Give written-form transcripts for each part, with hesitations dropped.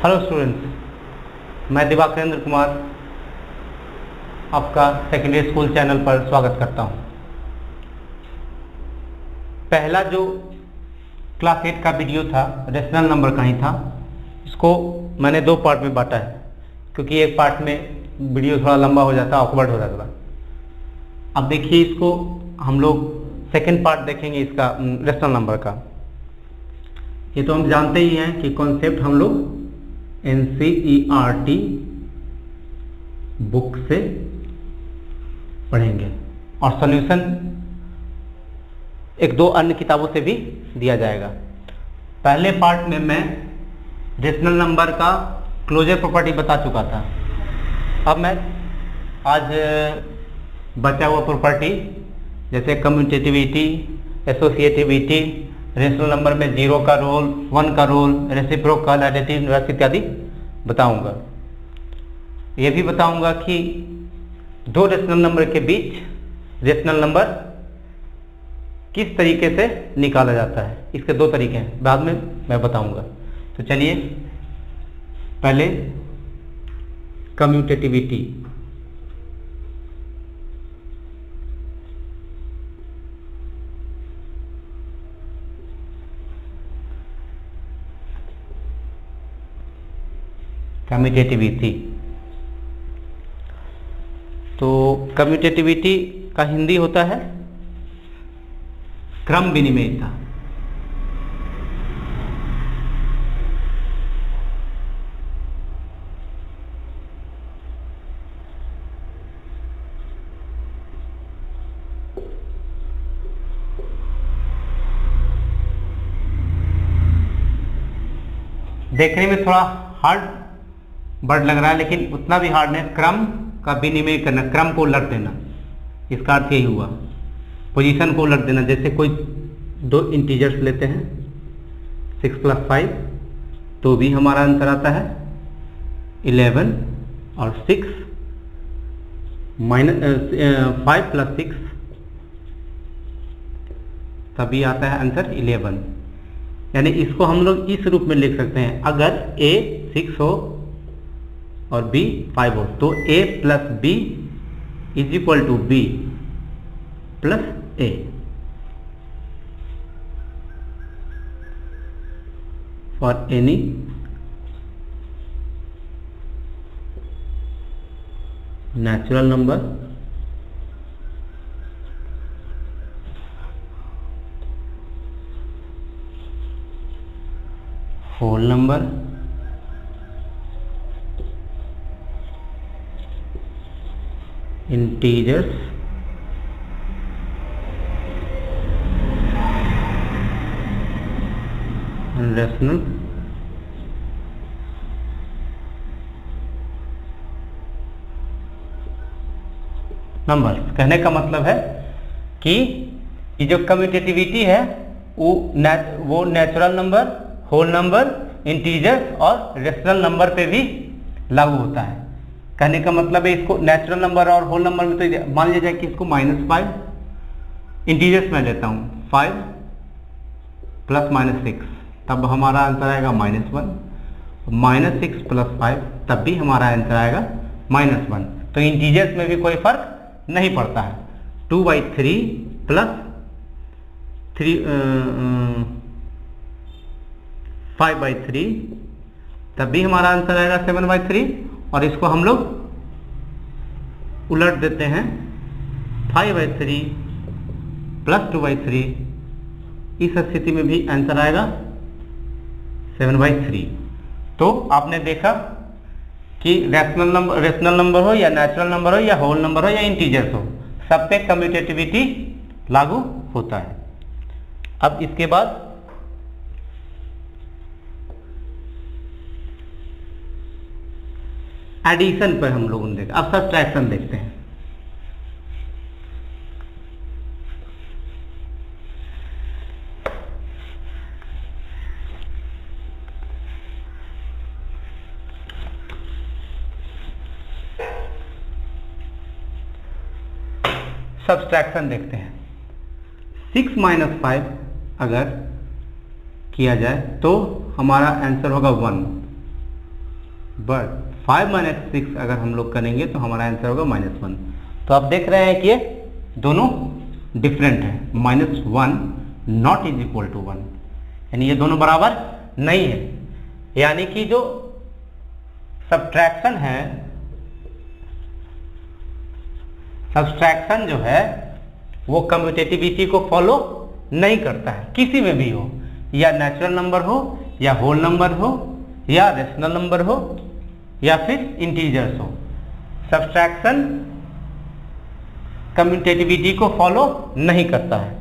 Hello students, मैं दिवाकरेंद्र कुमार आपका secondary school channel पर स्वागत करता हूं। पहला जो क्लास 8 का वीडियो था रेशनल नंबर का ही था। इसको मैंने दो पार्ट में बांटा है क्योंकि एक पार्ट में वीडियो थोड़ा लंबा हो जाता, ऑकवर्ड हो जाता। अब देखिए, इसको हम लोग सेकेंड पार्ट देखेंगे इसका रेशनल नंबर का। ये तो हम जानते ही हैं कि कॉन्सेप्ट हम लोग NCERT बुक से पढ़ेंगे और सॉल्यूशन एक दो अन्य किताबों से भी दिया जाएगा। पहले पार्ट में मैं रेशनल नंबर का क्लोजर प्रॉपर्टी बता चुका था। अब मैं आज बचा हुआ प्रॉपर्टी जैसे कम्यूटेटिविटी, एसोसिएटिविटी, रेशनल नंबर में 0 का रोल, 1 का रोल, रेसिप्रोकल, एडिटिव इनवर्स इत्यादि बताऊंगा। ये भी बताऊंगा कि दो रेशनल नंबर के बीच रेशनल नंबर किस तरीके से निकाला जाता है। इसके दो तरीके हैं, बाद में मैं बताऊंगा। तो चलिए पहले कम्यूटेटिविटी। कम्यूटेटिविटी तो कम्यूटेटिविटी का हिंदी होता है क्रम विनिमयता। देखने में थोड़ा हार्ड वर्ड लग रहा है, लेकिन उतना भी हार्ड नहीं। क्रम का विनिमय करना, क्रम को उलट देना, इसका अर्थ यही हुआ। पोजीशन को उलट देना। जैसे कोई दो इंटीजर्स लेते हैं 6 + 5, तो भी हमारा आंसर आता है 11 और 6 5 + 6 तभी आता है आंसर 11। यानी इसको हम लोग इस रूप में लिख सकते हैं। अगर A 6 हो और B 5 हो तो A + B = B + A। For any natural number whole number integers and rational number. कहने का मतलब है कि ये जो कम्यूटेटिविटी है वो natural number, whole number, integers और रेशनल नंबर पे भी लागू होता है। कहने का मतलब है इसको नेचुरल नंबर और होल नंबर में तो मान लिया जाए कि इसको -5, इंटीजर्स में लेता हूँ 5 + -6, तब हमारा आंसर आएगा -1। -6 + 5 तब भी हमारा आंसर आएगा -1। तो इंटीजर्स में भी कोई फर्क नहीं पड़ता है। 2/3 + 5/3 तब भी हमारा आंसर आएगा 7/3। और इसको हम लोग उलट देते हैं 5/3 + 2/3। इस स्थिति में भी आंसर आएगा 7/3। तो आपने देखा कि रेशनल नंबर हो या नेचुरल नंबर हो या होल नंबर हो या इंटीजर्स हो, सब पे कम्यूटेटिविटी लागू होता है। अब इसके बाद एडिशन पर हम लोगों ने देखा। अब सब्ट्रैक्शन देखते हैं। सब्ट्रैक्शन देखते हैं। 6 - 5 अगर किया जाए तो हमारा आंसर होगा 1। बट 5 माइनस 6 अगर हम लोग करेंगे तो हमारा आंसर होगा -1। तो आप देख रहे हैं कि ये दोनों डिफरेंट है, -1 नॉट इज इक्वल टू 1, यानी ये दोनों बराबर नहीं है। यानी कि जो सब्ट्रैक्शन है, सब्ट्रैक्शन जो है वो कम्यूटेटिविटी को फॉलो नहीं करता है, किसी में भी हो, या नेचुरल नंबर हो, या होल नंबर हो, या रेशनल नंबर हो, या फिर इंटीजर्स हो। सब्ट्रैक्शन कम्यूटेटिविटी को फॉलो नहीं करता है।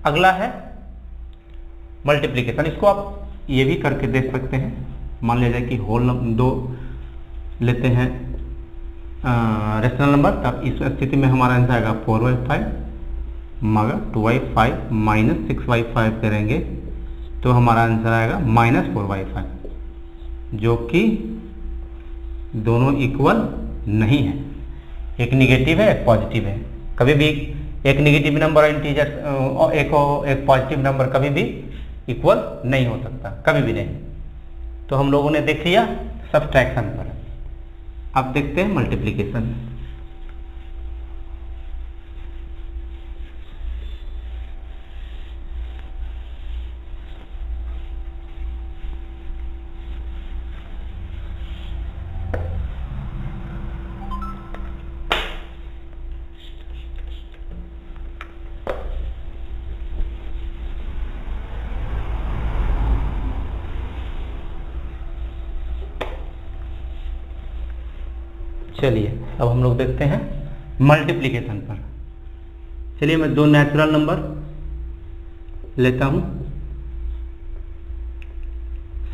अगला है मल्टीप्लिकेशन। इसको आप ये भी करके देख सकते हैं। मान लिया जाए कि होल नंबर 2 लेते हैं रेशनल नंबर, तब इस स्थिति में हमारा आंसर आएगा 4/5, मगर 2/5 माइनस 6/5 करेंगे तो हमारा आंसर आएगा -4/5, जो कि दोनों इक्वल नहीं है। एक निगेटिव है, एक पॉजिटिव है। कभी भी एक निगेटिव नंबर और इंटीजर एक पॉजिटिव नंबर कभी भी इक्वल नहीं हो सकता, कभी भी नहीं। तो हम लोगों ने देख लिया सब्ट्रैक्शन पर। अब देखते हैं मल्टीप्लिकेशन। चलिए अब हम लोग देखते हैं मल्टीप्लिकेशन पर। चलिए मैं 2 नेचुरल नंबर लेता हूं,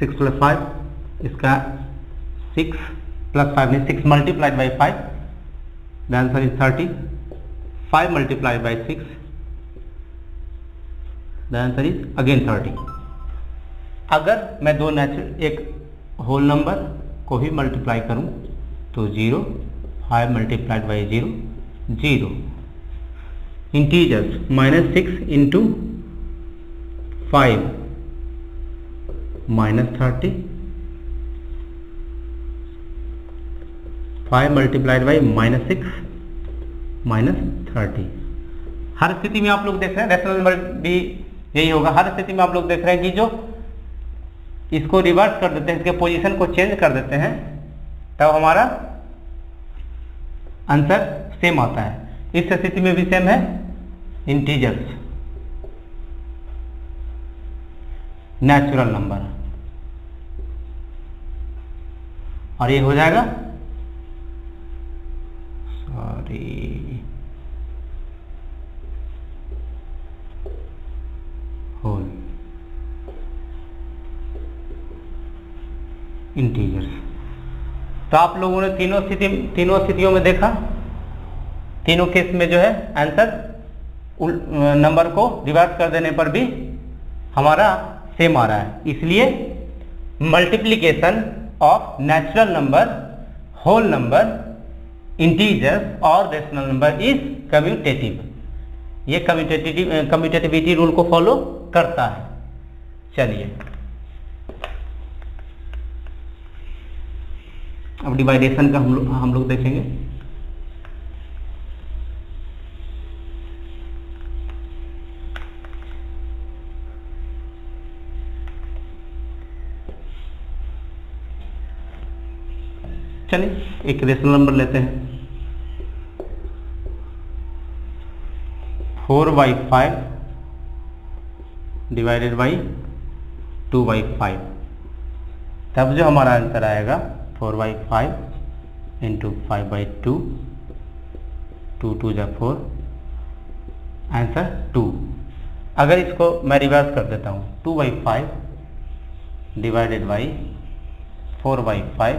6 + 5, इसका 6 + 5 में 6 multiplied by 5, the answer is 30। 5 multiplied by 6, the answer is again 30। अगर मैं एक होल नंबर को भी मल्टीप्लाई करूं तो 0, 5 multiplied by 0, 0। Integers -6 into 5 -30, 5 multiplied by -6 -30। हर स्थिति में आप लोग देख रहे हैं, रेशनल नंबर भी यही होगा। हर स्थिति में आप लोग देख रहे हैं कि जो इसको रिवर्स कर देते हैं, इसके पोजीशन को चेंज कर देते हैं, तब हमारा आंसर सेम आता है। इस स्थिति में भी सेम है, इंटीजर्स नेचुरल नंबर, और ये हो जाएगा होल इंटीजर्स। तो आप लोगों ने तीनों स्थितियों में देखा, तीनों केस में जो है आंसर नंबर को रिवर्स कर देने पर भी हमारा सेम आ रहा है। इसलिए multiplication of natural number, whole number, integers और रेशनल नंबर इज कम्यूटेटिव। ये कम्यूटेटिविटी रूल को फॉलो करता है। चलिए अब डिवाइडेशन का हम लोग देखेंगे। चलिए एक रेशनल नंबर लेते हैं, 4/5 डिवाइडेड बाई 2/5, तब जो हमारा आंसर आएगा 4/5 इंटू 5/2, 2 2 जा 4, आंसर 2। अगर इसको मैं रिवर्स कर देता हूँ, 2/5 डिवाइडेड बाई 4/5,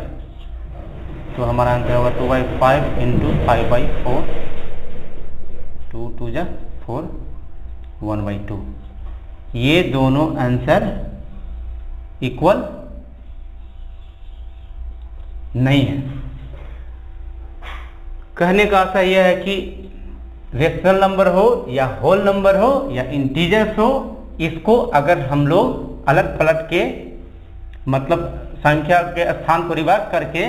तो हमारा आंसर होगा 2/5 इंटू 5/4, 2 2 जा 4, 1/2। ये दोनों आंसर इक्वल नहीं है। कहने का अर्थ यह है कि रेशनल नंबर हो या होल नंबर हो या इंटीजर्स हो, इसको अगर हम लोग अलग पलट के मतलब संख्या के स्थान को रिवर्स करके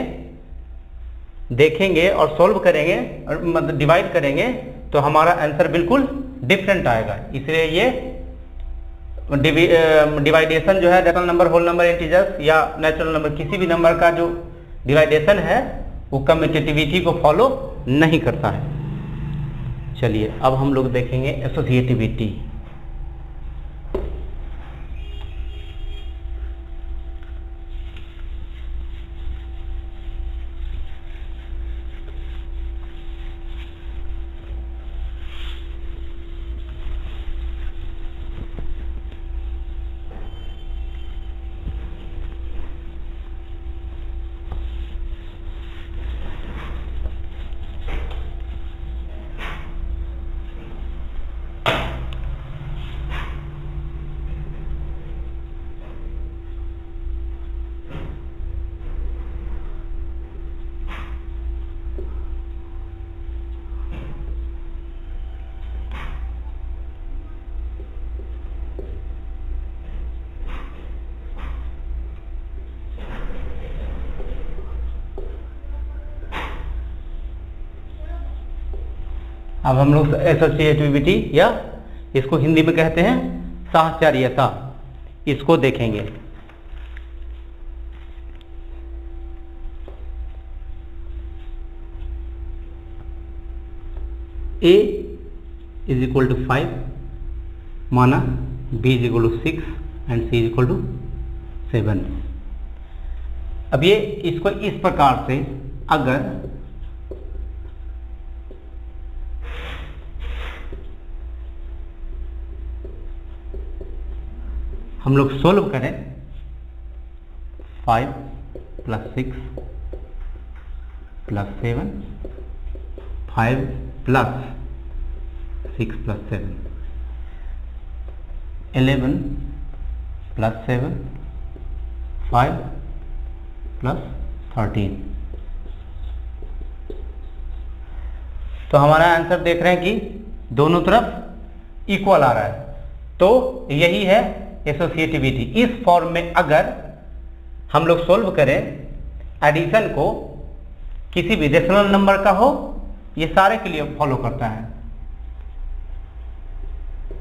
देखेंगे और सॉल्व करेंगे और मतलब डिवाइड करेंगे तो हमारा आंसर बिल्कुल डिफरेंट आएगा। इसलिए ये डिवाइडेशन जो है rational number, whole number, integers या नेचुरल नंबर, किसी भी नंबर का जो डिवाइडेशन है वो कम्यूटेटिविटी को फॉलो नहीं करता है। चलिए अब हम लोग देखेंगे एसोसिएटिविटी। अब हम लोग एसोसिएटिविटी या इसको हिंदी में कहते हैं साहचर्यता, इसको देखेंगे। A इज इक्वल टू 5 माना, B is equal to 6 and C is equal to 7। अब ये इसको इस प्रकार से अगर हम लोग सोल्व करें 5 + 6 + 7, 5 + 6 + 7, 11 + 7, 5 + 13। तो हमारा आंसर देख रहे हैं कि दोनों तरफ इक्वल आ रहा है, तो यही है एसोसिएटिविटी। इस फॉर्म में अगर हम लोग सोल्व करें एडिशन को, किसी भी रेशनल नंबर का हो, ये सारे के लिए फॉलो करता है।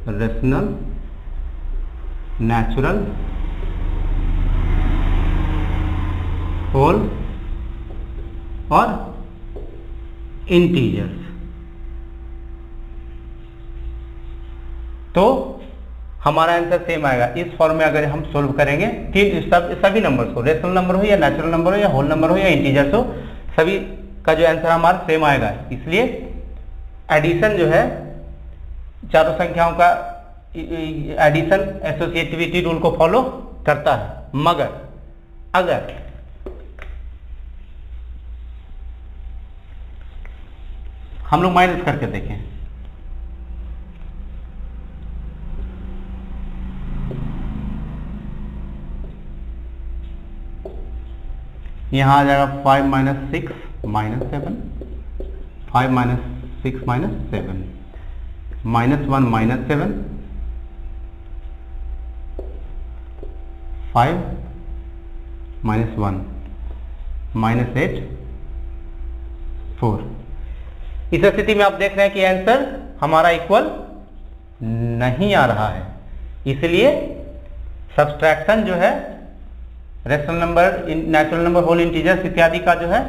रेशनल, नेचुरल, होल और इंटीजर्स। तो हमारा आंसर सेम आएगा। इस फॉर्म में अगर हम सोल्व करेंगे सभी नंबर्स को, रेशनल नंबर हो या नेचुरल नंबर हो या होल नंबर हो या इंटीजर्स हो, सभी का जो आंसर हमारा सेम आएगा। इसलिए एडिशन जो है, चारों संख्याओं का एडिशन एसोसिएटिविटी रूल को फॉलो करता है। मगर अगर हम लोग माइनस करके देखें, यहाँ आ जाएगा 5 - 6 - 7, 5 - 6 - 7, -1 - 7, -5 -1 -8 4। इस स्थिति में आप देख रहे हैं कि आंसर हमारा इक्वल नहीं आ रहा है। इसलिए सब्सट्रैक्शन जो है rational number, natural number, whole, integers इत्यादि का जो है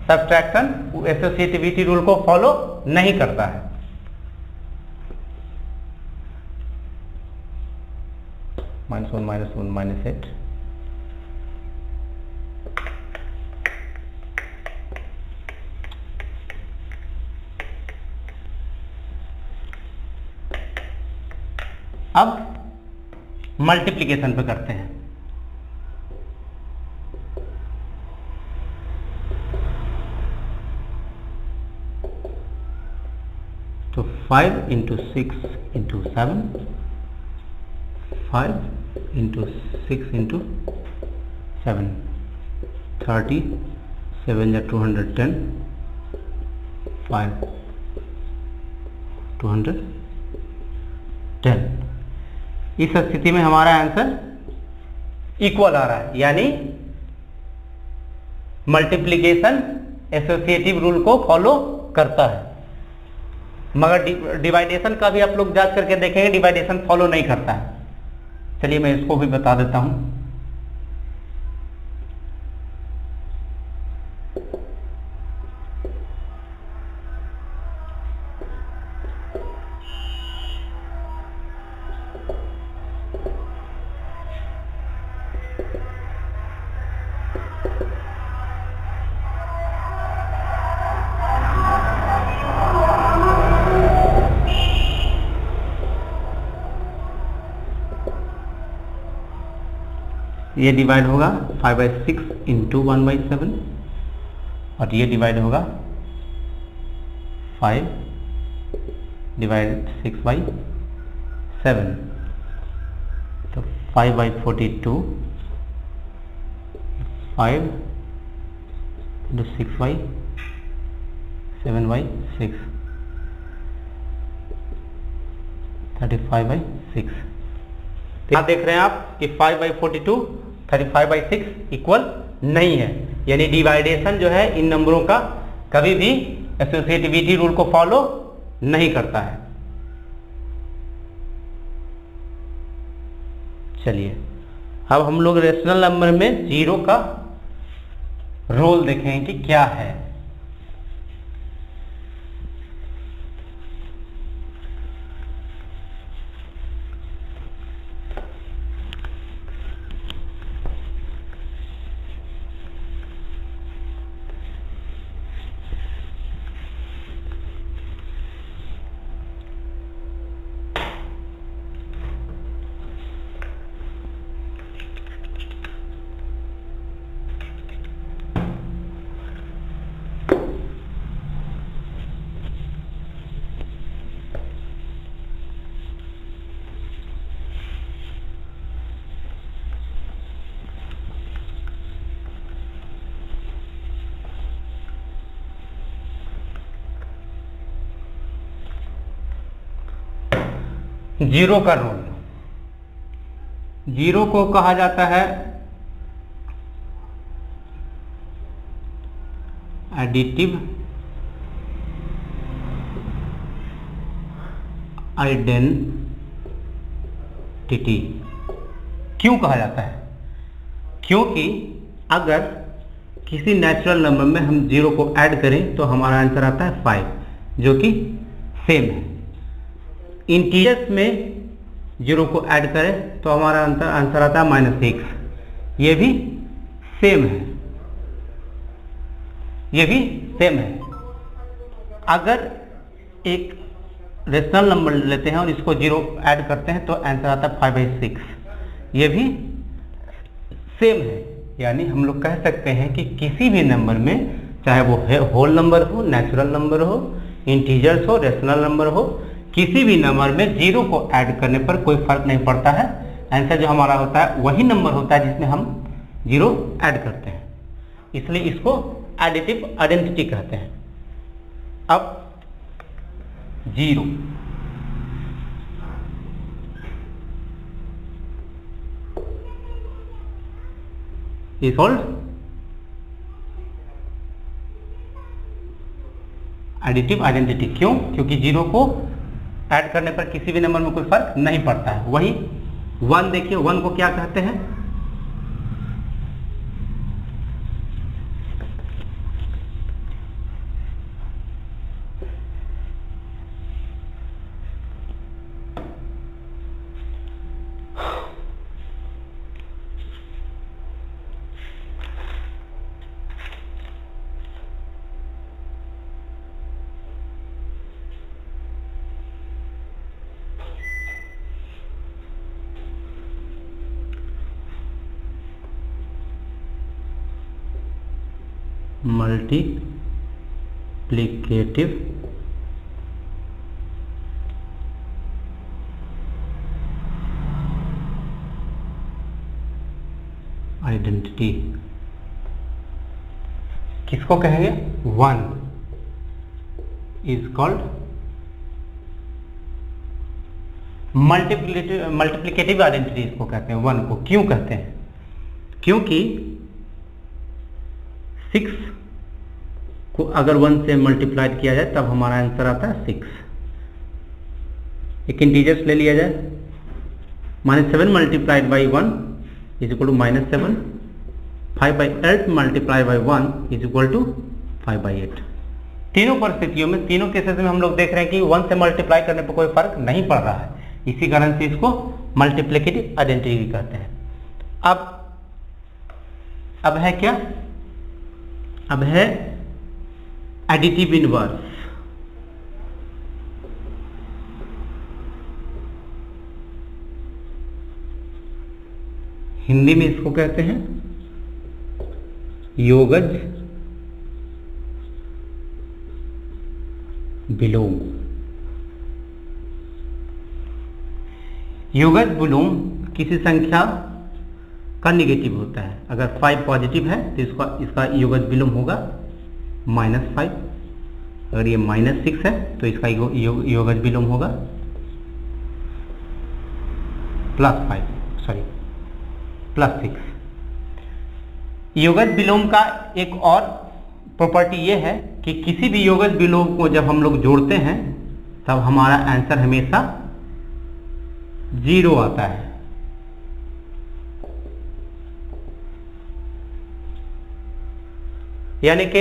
सब्सट्रैक्शन एसोसिएटिविटी रूल को फॉलो नहीं करता है। -1 - 1 -8। अब मल्टीप्लिकेशन पे करते हैं। तो 5 × 6 × 7, 5 × 6 × 7, 30, 7 या 210, 5 210। इस स्थिति में हमारा आंसर इक्वल आ रहा है, यानी मल्टीप्लिकेशन एसोसिएटिव रूल को फॉलो करता है, मगर डिवाइडेशन का भी आप लोग जांच करके देखेंगे डिवाइडेशन फॉलो नहीं करता है। चलिए मैं इसको भी बता देता हूं। ये डिवाइड होगा 5/6 इंटू 1/7 और ये डिवाइड होगा 5 डिवाइड 6/7, तो 5/42 5 इंटू 6/7/6 35/6। यहाँ देख रहे हैं आप कि 5/42 35/6 इक्वल नहीं है, यानी डिवाइडेशन जो है इन नंबरों का कभी भी एसोसिएटिविटी रूल को फॉलो नहीं करता है। चलिए अब हम लोग रेशनल नंबर में जीरो का रोल देखेंगे कि क्या है। जीरो का रोल, जीरो को कहा जाता है एडिटिव आइडेंटिटी। क्यों कहा जाता है? क्योंकि अगर किसी नेचुरल नंबर में हम जीरो को ऐड करें तो हमारा आंसर आता है 5, जो कि सेम है। इंटीजर्स में जीरो को ऐड करें तो हमारा आंसर आता है -6, ये भी सेम है, ये भी सेम है। अगर एक रेशनल नंबर लेते हैं और इसको जीरो ऐड करते हैं तो आंसर आता है 5/6, ये भी सेम है। यानी हम लोग कह सकते हैं कि किसी भी नंबर में, चाहे वो होल नंबर हो, नेचुरल नंबर हो, इंटीजर्स हो, रेशनल नंबर हो, किसी भी नंबर में जीरो को ऐड करने पर कोई फर्क नहीं पड़ता है। आंसर जो हमारा होता है वही नंबर होता है जिसमें हम जीरो ऐड करते हैं, इसलिए इसको एडिटिव आइडेंटिटी कहते हैं। अब zero is called additive identity. क्यों? क्योंकि जीरो को ऐड करने पर किसी भी नंबर में कोई फर्क नहीं पड़ता है। वही 1 देखिए, 1 को क्या कहते हैं? मल्टीप्लिकेटिव आइडेंटिटी किसको कहेंगे? 1 इज कॉल्ड मल्टीप्लिकेटिव आइडेंटिटी इसको कहते हैं। 1 को क्यों कहते हैं? क्योंकि 6 को अगर 1 से मल्टीप्लाइड किया जाए तब हमारा आंसर आता है 6। एक इंटीजर्स ले लिया जाए, -7 multiplied by 1 is equal to -7, 5/8 multiply by 1 is equal to 5/8। तीनों परिस्थितियों में, तीनों केसेस में हम लोग देख रहे हैं कि 1 से मल्टीप्लाई करने पर कोई फर्क नहीं पड़ रहा है, इसी कारण से इसको मल्टीप्लिकेटिव आइडेंटिटी कहते हैं। अब है क्या? अब है एडिटिव इनवर्स। हिंदी में इसको कहते हैं योगज विलोम। योगज विलोम किसी संख्या का निगेटिव होता है। अगर 5 पॉजिटिव है तो इसका योगज विलोम होगा -5। अगर ये -6 है तो इसका योगज विलोम होगा +6। योगज विलोम का एक और प्रॉपर्टी ये है कि किसी भी योगज विलोम को जब हम लोग जोड़ते हैं तब हमारा आंसर हमेशा 0 आता है। यानी कि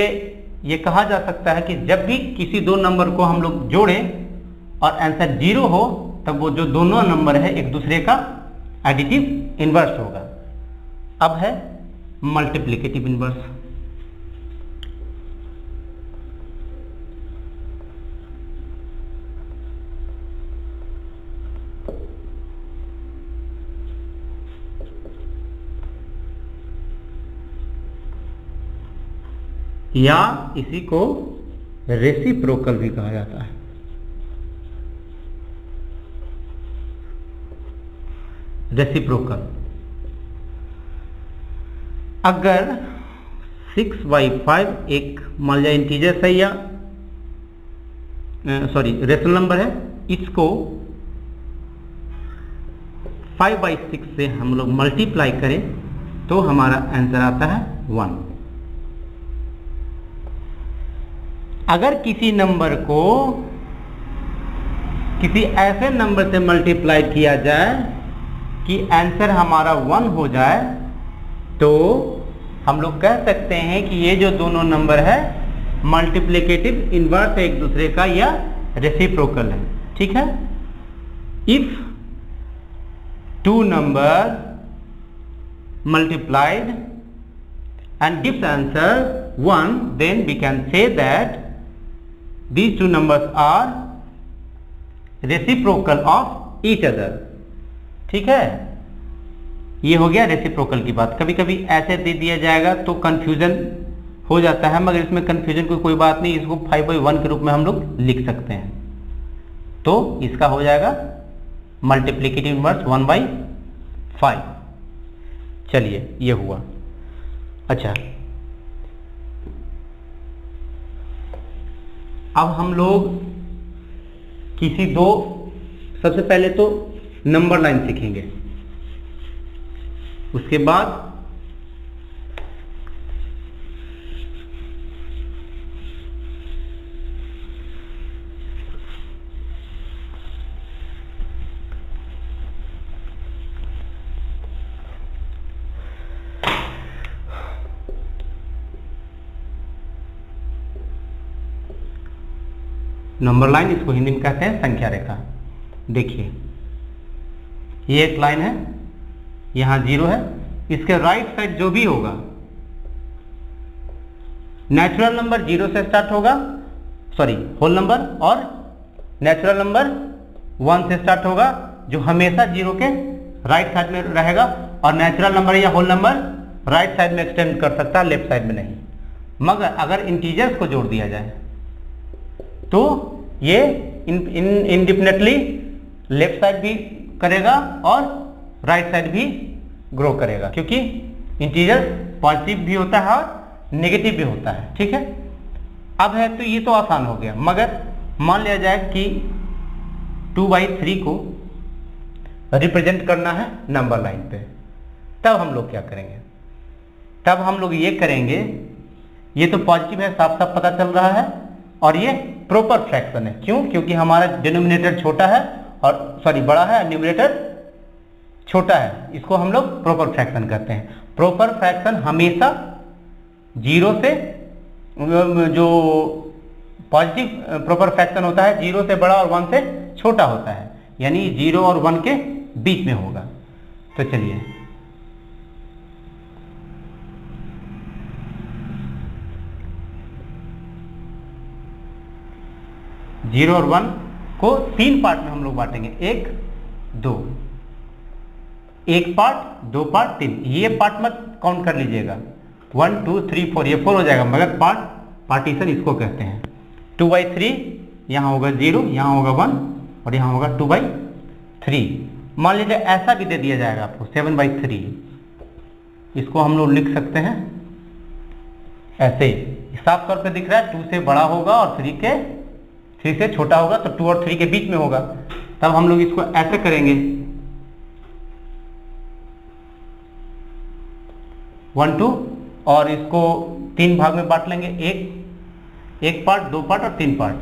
ये कहा जा सकता है कि जब भी किसी दो नंबर को हम लोग जोड़ें और आंसर 0 हो तब वो जो दोनों नंबर है एक दूसरे का एडिटिव इनवर्स होगा। अब है मल्टीप्लिकेटिव इनवर्स। या इसी को रेसिप्रोकल भी कहा जाता है। रेसिप्रोकल, अगर 6/5 एक मान लिया इंटीजर है या रेशनल नंबर है, इसको 5/6 से हम लोग मल्टीप्लाई करें तो हमारा आंसर आता है 1। अगर किसी नंबर को किसी ऐसे नंबर से मल्टीप्लाई किया जाए कि आंसर हमारा 1 हो जाए तो हम लोग कह सकते हैं कि ये जो दोनों नंबर है मल्टीप्लिकेटिव इनवर्स है एक दूसरे का या रेसिप्रोकल है। ठीक है। If two number multiplied and gives answer 1, then we can say that these two numbers are reciprocal of each other। ठीक है, ये हो गया रेसिप्रोकल की बात। कभी कभी ऐसे दे दिया जाएगा तो कंफ्यूजन हो जाता है, मगर इसमें कंफ्यूजन की कोई बात नहीं, इसको 5/1 के रूप में हम लोग लिख सकते हैं। तो इसका हो जाएगा मल्टीप्लिकेटिव इनवर्स 1/5। चलिए, ये हुआ। अच्छा, अब हम लोग किसी दो, सबसे पहले तो नंबर लाइन सीखेंगे, उसके बाद नंबर लाइन, इसको हिंदी में कहते हैं संख्या रेखा। देखिए, ये एक लाइन है, यहां 0 है, इसके राइट साइड जो भी होगा, नेचुरल नंबर 0 से स्टार्ट होगा, होल नंबर, और नेचुरल नंबर 1 से स्टार्ट होगा, जो हमेशा 0 के राइट साइड में रहेगा, और नेचुरल नंबर या होल नंबर राइट साइड में एक्सटेंड कर सकता है, लेफ्ट साइड में नहीं। मगर अगर इंटीजर्स को जोड़ दिया जाए तो ये इंडिपेंडेंटली लेफ्ट साइड भी करेगा और राइट साइड भी ग्रो करेगा, क्योंकि इंटीजर पॉजिटिव भी होता है और नेगेटिव भी होता है। ठीक है। अब है तो ये तो आसान हो गया, मगर मान लिया जाए कि 2/3 को रिप्रेजेंट करना है नंबर लाइन पे, तब हम लोग क्या करेंगे? तब हम लोग ये करेंगे ये तो पॉजिटिव है, साफ साफ पता चल रहा है, और ये प्रॉपर फ्रैक्शन है। क्यों? क्योंकि हमारा डिनोमिनेटर छोटा है और सॉरी बड़ा है, न्यूमरेटर छोटा है, इसको हम लोग प्रॉपर फ्रैक्शन कहते हैं। प्रॉपर फ्रैक्शन हमेशा जीरो से, जो पॉजिटिव प्रॉपर फ्रैक्शन होता है, जीरो से बड़ा और 1 से छोटा होता है, यानी 0 और 1 के बीच में होगा। तो चलिए, जीरो और 1 को 3 पार्ट में हम लोग बांटेंगे, 1 2, 1 पार्ट 2 पार्ट 3। ये पार्ट मत काउंट कर लीजिएगा, 1 2 3 4, ये 4 हो जाएगा, मगर पार्टीशन इसको कहते हैं। 2/3 यहाँ होगा 0, यहाँ होगा 1 और यहाँ होगा 2/3। मान लीजिए ऐसा भी दे दिया जाएगा आपको 7/3, इसको हम लोग लिख सकते हैं ऐसे, साफ तौर पे दिख रहा है 2 से बड़ा होगा और 3 से छोटा होगा, तो 2 और 3 के बीच में होगा। तब हम लोग इसको ऐसे करेंगे, 1 2, और इसको 3 भाग में बांट लेंगे, एक पार्ट 2 पार्ट और 3 पार्ट।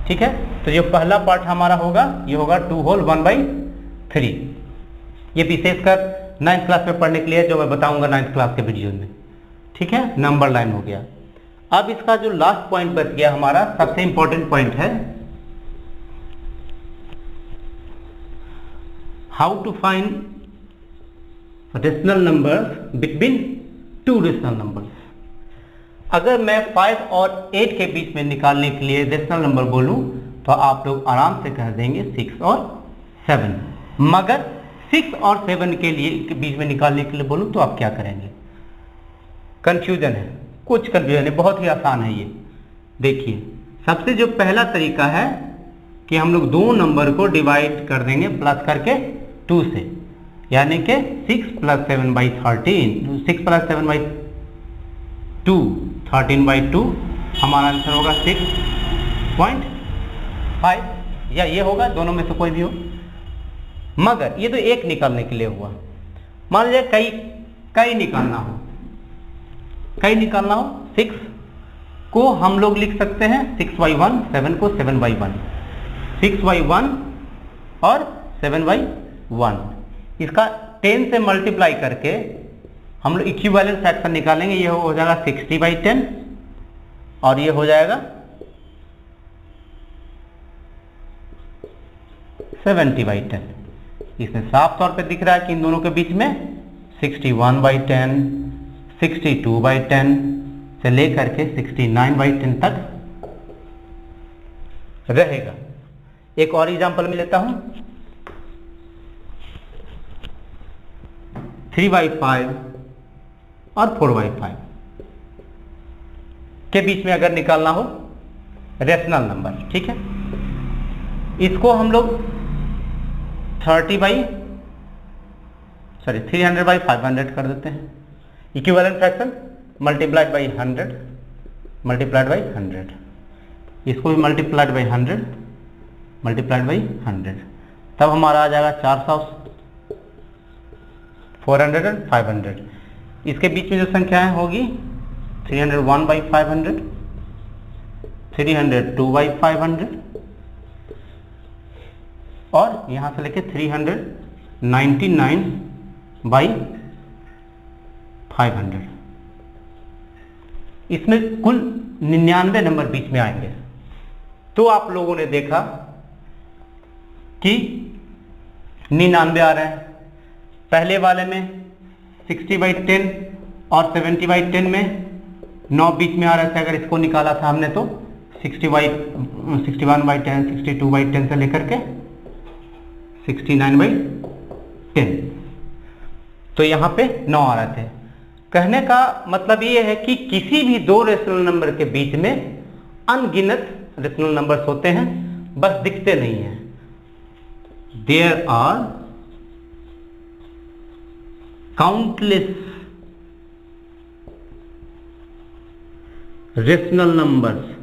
ठीक है, तो जो पहला पार्ट हमारा होगा ये होगा 2 होल 1/3। ये विशेषकर 9th क्लास में पढ़ने के लिए, जो मैं बताऊंगा 9th क्लास के वीडियो में। ठीक है, नंबर लाइन हो गया। अब इसका जो लास्ट पॉइंट बच गया हमारा, सबसे इंपॉर्टेंट पॉइंट है, how to find rational numbers between 2 rational numbers. अगर मैं 5 और 8 के बीच में निकालने के लिए रेशनल नंबर बोलूं तो आप लोग आराम से कह देंगे 6 और 7, मगर 6 और 7 के बीच में निकालने के लिए बोलूं तो आप क्या करेंगे? कंफ्यूजन है, कुछ कंफ्यूजन है, बहुत ही आसान है ये। देखिए, सबसे जो पहला तरीका है कि हम लोग 2 नंबर को डिवाइड कर देंगे प्लस करके 2 से, यानी कि 6 + 7/13, 6 + 7/2, 13/2, हमारा आंसर होगा 6.5, या ये होगा, दोनों में से कोई भी हो। मगर ये तो एक निकालने के लिए हुआ, मान लीजिए कई निकालना हो, 6 को हम लोग लिख सकते हैं 6/1, 7 को 7/1, 6/1 और 7/1। इसका 10 से मल्टीप्लाई करके हम लोग इक्विवेलेंट फ्रैक्शन निकालेंगे, ये हो जाएगा 60/10 और ये हो जाएगा 70/10। इसमें साफ तौर पे दिख रहा है कि इन दोनों के बीच में 61/10, 62/10 से लेकर के 69/10 तक रहेगा। एक और एग्जांपल में लेता हूं, 3/5 और 4/5 के बीच में अगर निकालना हो रेशनल नंबर, ठीक है, इसको हम लोग 300/500 कर देते हैं। इक्विवेलेंट फ्रैक्शन मल्टीप्लाइड बाई 100, इसको भी मल्टीप्लाइड बाई 100, तब हमारा आ जाएगा 400, 400 और 500। इसके बीच में जो संख्याएं होगी 301/500, 302/500 और यहां से लेके 399/500। इसमें कुल 99 नंबर बीच में आएंगे। तो आप लोगों ने देखा कि 99 आ रहे हैं, पहले वाले में 60/10 और 70/10 में 9 बीच में आ रहे थे। अगर इसको निकाला था हमने तो 61/10, 62/10 से लेकर के 69/10, तो यहाँ पे 9 आ रहे थे। कहने का मतलब ये है कि किसी भी 2 रेशनल नंबर के बीच में अनगिनत रेशनल नंबर्स होते हैं, बस दिखते नहीं हैं। There are countless rational numbers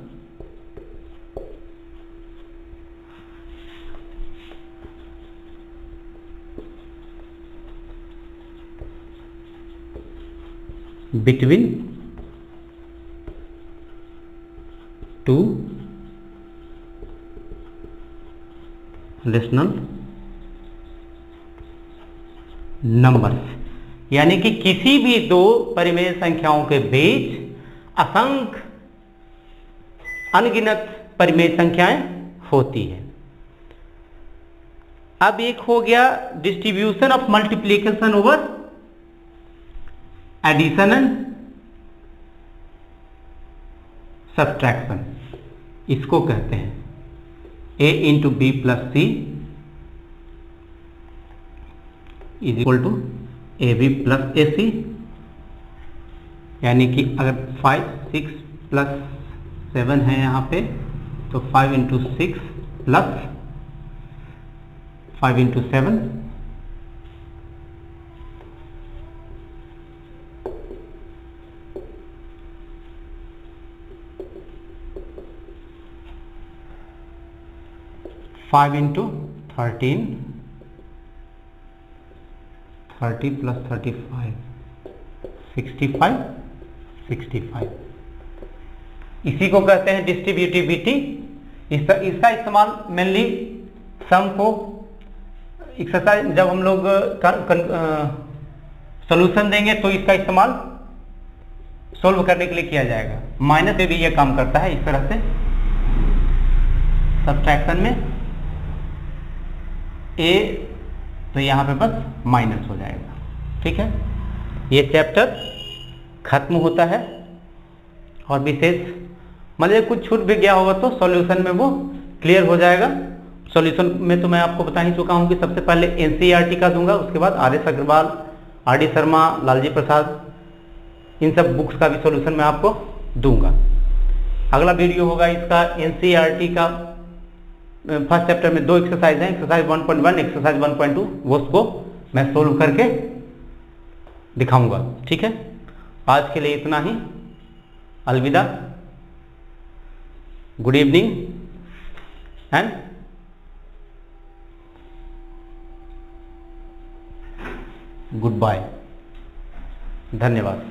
between 2 rational numbers, यानी कि किसी भी दो परिमेय संख्याओं के बीच असंख्य अनगिनत परिमेय संख्याएं होती है। अब एक हो गया distribution of multiplication over addition and subtraction, इसको कहते हैं a into B plus C is equal to A B plus A C, यानी कि अगर 5 6 प्लस 7 है यहाँ पे तो 5 into 6 plus 5 into 7 5 into 13 30 plus 35 65। इसी को कहते हैं डिस्ट्रीब्यूटिविटी। इसका इस्तेमाल मेनली सम को एक्सरसाइज जब हम लोग सॉल्यूशन देंगे तो इसका इस्तेमाल सोल्व करने के लिए किया जाएगा। माइनस से भी यह काम करता है इस तरह से, सब्ट्रैक्शन में ए तो यहाँ पे बस माइनस हो जाएगा। ठीक है, ये चैप्टर खत्म होता है और विशेष मतलब कुछ छूट भी गया होगा तो सॉल्यूशन में वो क्लियर हो जाएगा। सॉल्यूशन में तो मैं आपको बता ही चुका हूँ कि सबसे पहले एनसीईआरटी का दूंगा, उसके बाद आर.एस. अग्रवाल, आर.डी. शर्मा, लालजी प्रसाद, इन सब बुक्स का भी सॉल्यूशन मैं आपको दूंगा। अगला वीडियो होगा इसका एनसीईआरटी का फर्स्ट चैप्टर में 2 एक्सरसाइज हैं, एक्सरसाइज 1.1 एक्सरसाइज 1.2, वो उसको मैं सोल्व करके दिखाऊंगा। ठीक है, आज के लिए इतना ही, अलविदा, good evening and good bye, धन्यवाद।